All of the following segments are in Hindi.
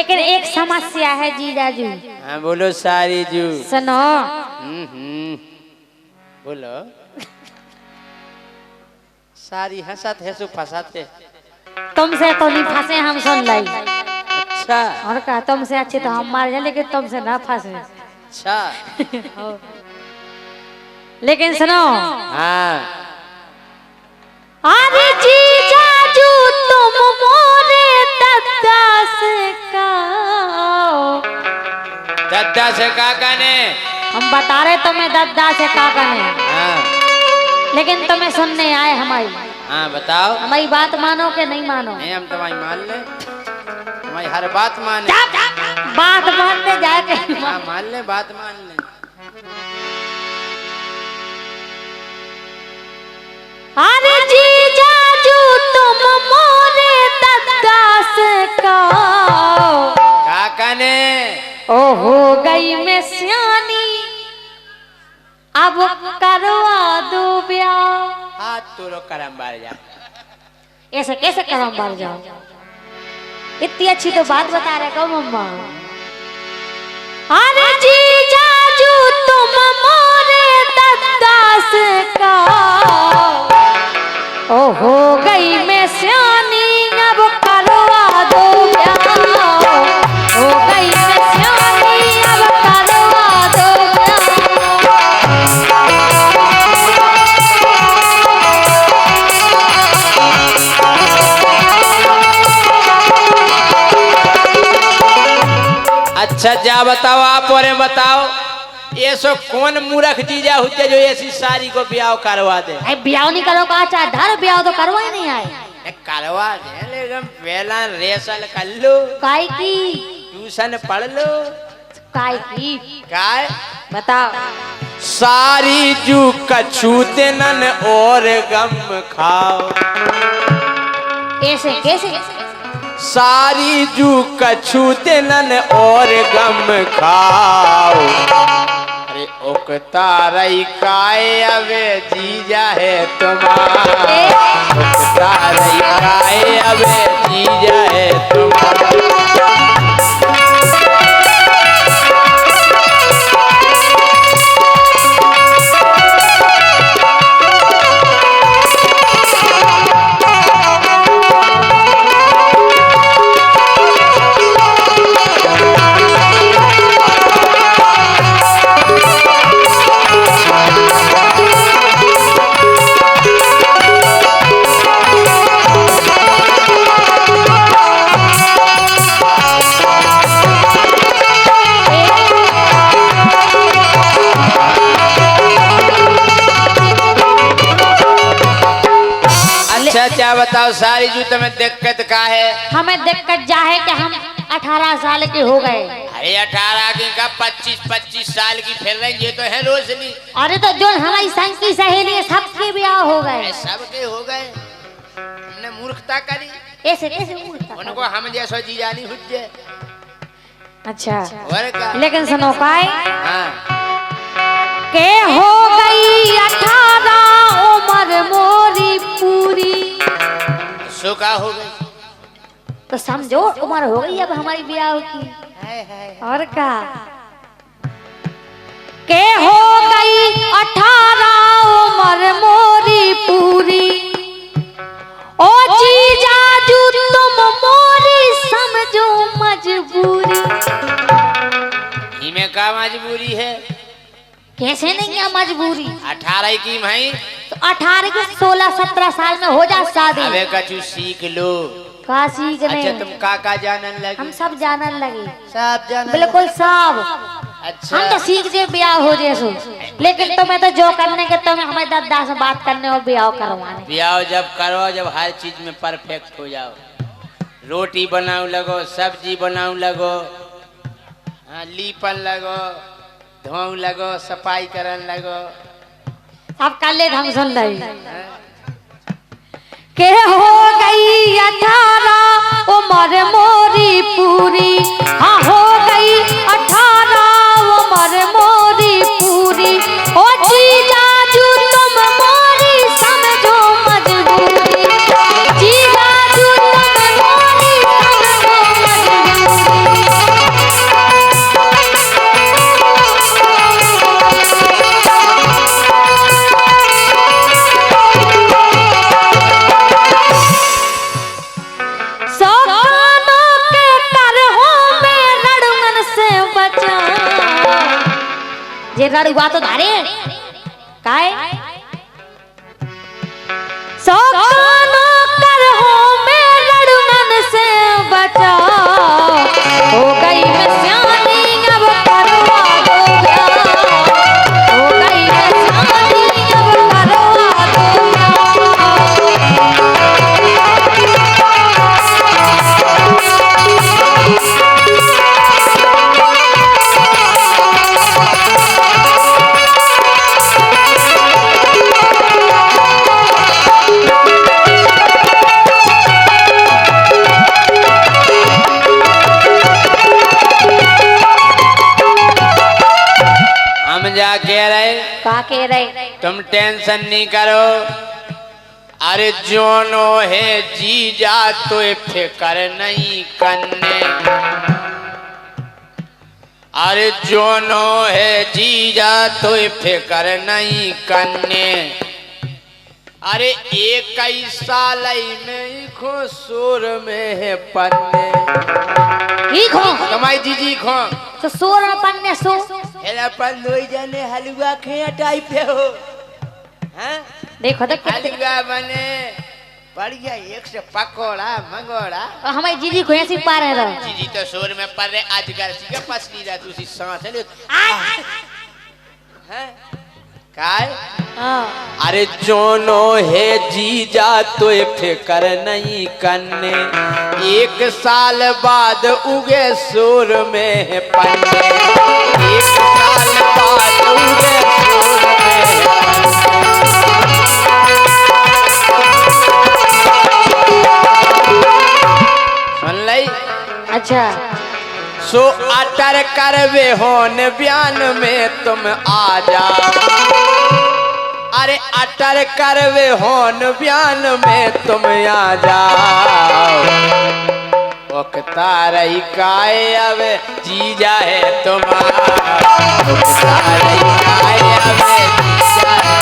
लेकिन एक समस्या है जीजाजू। हाँ बोलो सारी जू। सुनो। बोलो। सारी हंसत है सो फंसाते। तुमसे तो नहीं फंसे हम, सुन लाई। अच्छा। और कहा तुमसे अच्छे तो हम मार जाए, लेकिन तुमसे ना फंसे। अच्छा। लेकिन सुनो। हाँ। अरे जीजाजू तुम मोरे दद्दा से कहो। दद्दा से काका ने। हम बता रहे तुम्हें दद्दा से काका ने। हाँ। लेकिन तुम्हें सुनने आए हमारी। हाँ बताओ। हमारी बात मानो कि नहीं मानो? नहीं हम तुम्हारी मान ले, तुम्हारी हर बात माने। बात मानने जाके। हाँ मान ले, बात मान ले। अरे जीजाजू तुम मोरे दद्दा से कहो। काका ने। ओ हो गई मैं सियानी, अब करवा दो ब्याह। हाथ तोड़ो करम बार जा। ऐसे कैसे करम बार जाओ? इतनी अच्छी तो बात बता रहे कहो मम्मा। अरे जीजाजू तुम मोरे दद्दा से कहो। ओ हो गई मैं सियानी, अब करवा दो ब्याह। हो गई मैं सियानी, अब करवा दो ब्याह। अच्छा जा बताओ, आप और बताओ, ये सो कौन मूर्ख जीजा होते जो ऐसी सारी को ब्याह करवा दे? ब्याह नहीं करो का चाहे धर, ब्याह तो करवा ही नहीं आए। करवा दे, लेकिन पहला रेसल कर लो। काय की? ट्यूशन पढ़ लो। काय की? काय बताओ। सारी जू कछूते नन और गम खाओ। ऐसे कैसे? सारी जू कछूते नन और गम खाओ। अरे उकता रही काय अबे जीजा है तुम्हारा। उकता रही काय अबे जीजा है तुम्हारा। क्या बताओ सारी जू तुम्हें दिक्कत का है? हमें दिक्कत जा है कि हम 18 साल के हो गए। अरे 18 की का 25 साल की फिर रही, ये तो है रोशनी। अरे तो जो हमारी संग की सहेली है सबके ब्याह हो गए। सबके हो गए, हमने मूर्खता करी। ऐसे कैसे मूर्खता? उनको हम जैसा जीजा नहीं हुज्जे। अच्छा लेकिन सुनो काय। हाँ। के हो गई 18 उम्र मोरी पूरी। सो का हो गई? तो समझो उम्र हो गई अब हमारी ब्याह की। और का के हो गई 18 उम्र मोरी पूरी। ओ जीजाजू तुम मोरी समझो मजबूरी। इमें का मजबूरी है? कैसे नहीं है मजबूरी? 18 की भाई तो 18 की 16-17 साल में हो जा शादी। अबे कछु सीख लो। का सीखने? अच्छा तुम काका जानन लगी? हम सब जानन लगे। सब जानन? बिल्कुल सब। अच्छा हम तो सीख जे ब्याह हो जैसो, लेकिन तुम्हें तो जो करने के तुम्हें हमारे दादा से बात करने और ब्याह करवाने। ब्याह जब करो जब हर चीज में परफेक्ट हो जाओ। रोटी बनाऊ लगो, सब्जी बनाऊ लगो, लीपन लगो, धोऊ लगो, सफाई करन लगो। अब कर ले हम सुन रही के हो गई 18 उम्र मोरी पूरी। हाँ हो गई 18 उम्र मोरी पूरी। ओ जीजाजू तुम मोरी समझो मजबूरी। जीजाजू तुम मोरी समझो मजबूरी। जे रड़ुआ तो धारे काय सो कानो कर हो मैं रड़ुमन से बचा हो गई मैं सियानी अब करवा दो प्यार हो गई मैं सियानी अब करवा दो हम जा कह रहे का कह रहे तुम टेंशन नहीं करो। अरे जोनो है जीजा तो फिकर नहीं करने। अरे जोनो है जीजा तो फिकर नहीं करने। अरे एक ही साल में खो सुर में है पन्ने ई खो तुम्हारी जीजी खो तो सोर पन्ने सो एला पन दोई जने हलवा खे टाइप पे हो हैं देखो तो हलवा बने बढ़िया एक से पकोड़ा मंगोड़ा हमारी जीजी को ऐसी पार है रहो जीजी तो सुर में पड़ रहे आजकल सी का पसली दा तुसी सांस ले हैं काय अरे जोनो है जीजा तो फिकर नहीं करने। एक साल बाद उगे सुर में है पन्ने। एक साल बाद उगे सुर में है पन्ने। सुन लई अच्छा सो अटर करवे होन बयान में तुम आ जाओ। अरे अटर करवे होन बयान में तुम आ जाओ। रही काय अब जीजा है तुम्हारा। रही काय अब जीजा है।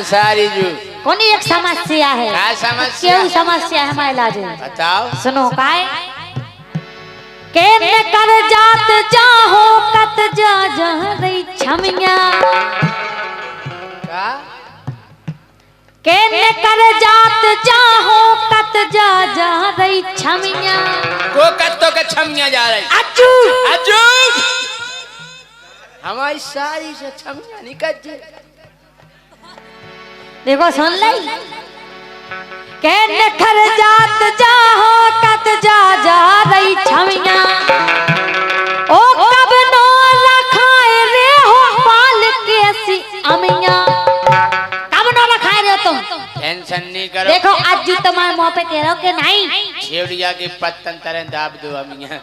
सारी जो कौन एक समस्या है क्या समस्या क्यों समस्या है हमारे इलाज में बताओ। सुनो काय के न कर जात जाहो कत जा जा रही छमिया का के न कर जात जाहो कत जा जा रही छमिया को कत्तो के छमिया जा रही अज्जू अज्जू हमारी सारी से छमिया निकल जे देखो सुन ले के न कर जात जाहो कत जा जा रही छमिया ओ कब नो रखाए रे हो पाल के सी अमिया कब नो रखाए रे तुम टेंशन नहीं करो। देखो आज जो तुम्हारे मुंह पे कह रहे हो कि नहीं छेड़िया के पत्तन तरह दाब दो अमिया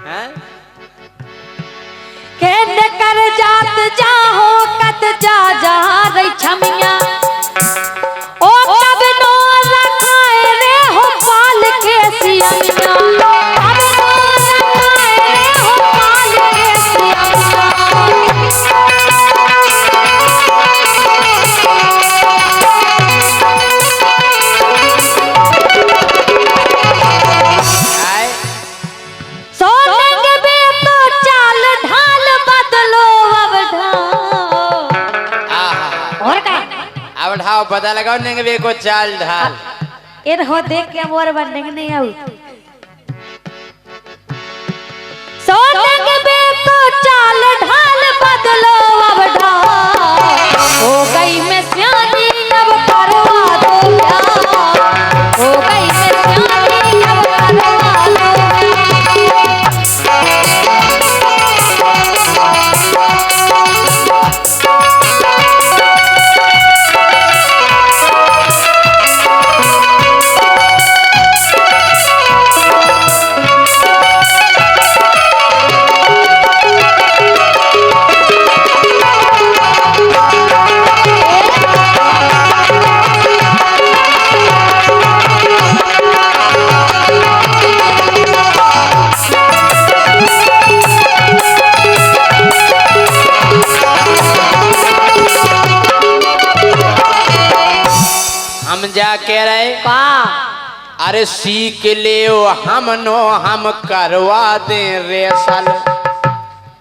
हैं के न कर जात जाहो कत जा जा रही छमिया ओ कब नो रखाए रे हो पाल के सी अमिया कब नो रखाए रे हो पाल के सी अमिया सोनेंगे बे तो चाल ढाल बदलो अब ढाल और का अब ढाओ पता लगाओ नेंगे को चाल ढाल ये हो देख के मोर बनने नहीं आऊ सोनेंगे बे तो चाल ढाल बदलो अब ढाल कह रहे का अरे सीख ले हम करवा दे रेसल।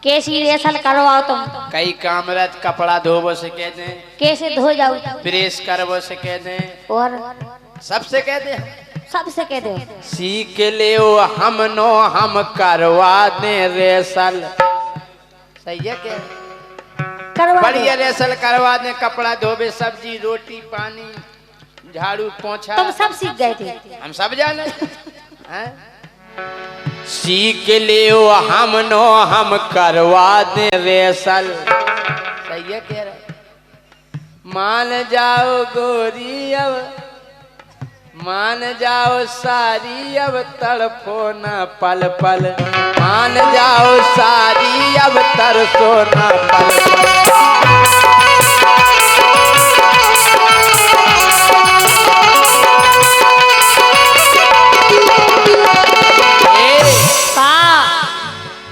कैसी रेसल करवाओ तुम? कई कामरत कपड़ा धोबो से कह दे, कैसे धो जाओ? प्रेस करबो से कह दे, और सबसे कह दे, सबसे कह दो। सीख ले हम करवा दे रेसल। सही है क्या? करवा बढ़िया रेसल करवा दे, कपड़ा धोबे, सब्जी रोटी पानी झाड़ू पोछा। तुम सब सीख गए थे? हम सब जाने हैं? सीख ले हम करवा दे रेसल। सही है कह रहे? मान जाओ गोरी अब, मान जाओ सारी अब, तड़फो न पल पल। मान जाओ सारी अब, तरसो न पल पल।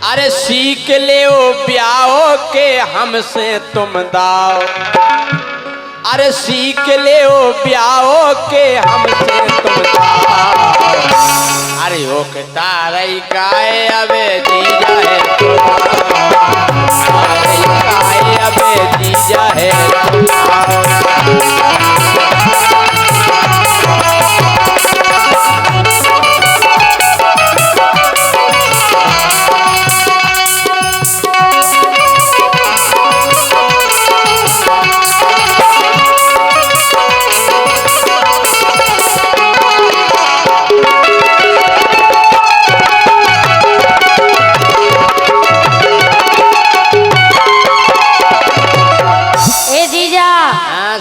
अरे सीख ले ब्याहो के हमसे तुम दाओ। अरे सीख ले ब्याहो के हमसे तुम दाओ। अरे ओ के तारई गाए अबे जीजा है तारई गाए अबे जीजा है।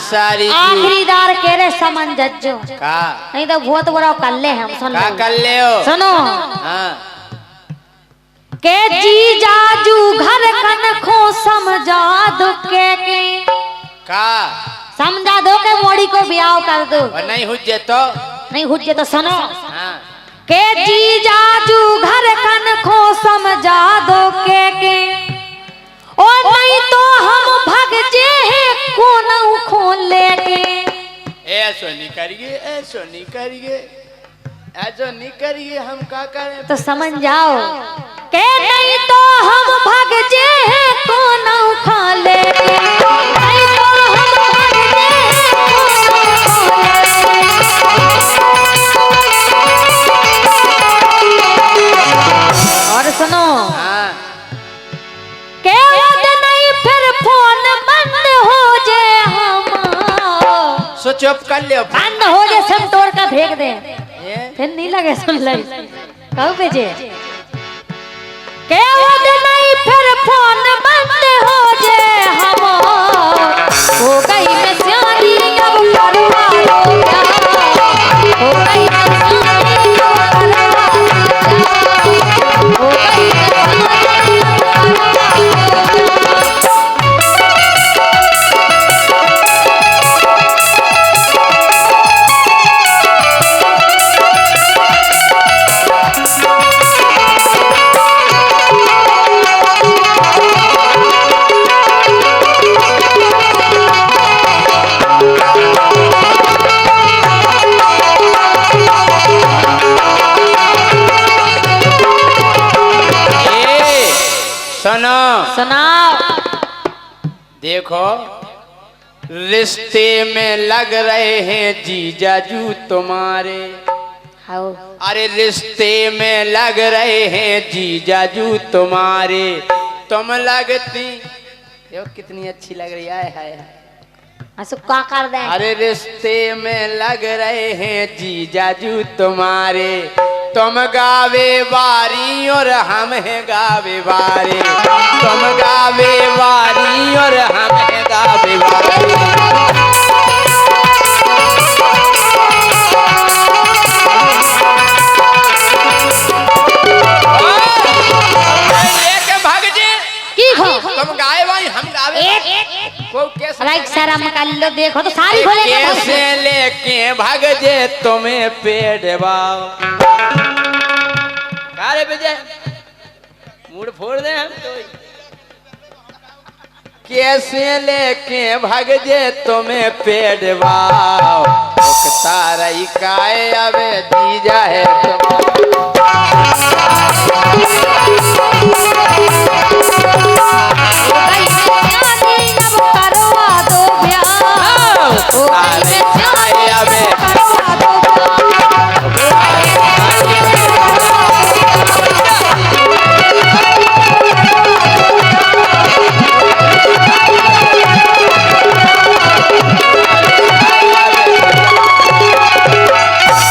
सारी आखिरी दार के रे समन जज्जो का नहीं तो बहुत बड़ा कर ले हम। सुन का कर ले हो? सुनो हाँ। के जी जाजू घर कन खो समझा दो के का समझा दो के मोड़ी को ब्याह कर दो। और नहीं हुज्जे तो नहीं हुज्जे तो सुनो। हाँ। के जी जाजू घर कन खो समझा दो के ओ नहीं तो हम भग जे हैं कोनऊ खोल लेके। ऐसो नहीं करिए, ऐसो नहीं करिए, ऐसो नहीं करिए, हम क्या करें? तो समझ जाओ के नहीं तो हम भग जे हैं कोनऊ खा लेके। नहीं तो हम भग जे हैं कोनऊ। और सुनो हाँ। के नहीं फिर फोन बंद हो जाए हम। सो चुप कर ले, बंद हो जाए सब तोड़ का फेंक दे। ये फिर नहीं लगे सुन ले कहू बेजे के नहीं फिर फोन बंद हो जाए हम। हो गई मैं सियानी अब करवा लो क्या। हो गई मैं सियानी अब करवा लो क्या। हो गई मैं सियानी अब करवा लो क्या। सुनो सुनाओ। देखो रिश्ते में लग रहे हैं जीजाजू तुम्हारे। हाओ अरे रिश्ते में लग रहे हैं जीजाजू तुम्हारे। तुम लगती देखो कितनी अच्छी लग रही है। हाय असु का कर दे। अरे रिश्ते में लग रहे हैं जीजाजू तुम्हारे। तुम गावे बारी और हम है गावे बारी। तुम गावे बारी और हम है गावे बारी। तुम गाए भाई हम गावे। को कैसे लाइक सारा मकान लो देखो तो सारी खोले कैसे लेके भाग जे तुम्हें पेड़ बाव। अरे विजय मूड फोड़ दे हम तो। कैसे लेके भाग जे तुम्हें पेड़ बाव। बकता रही काय अबे जीजा है तुम्हारा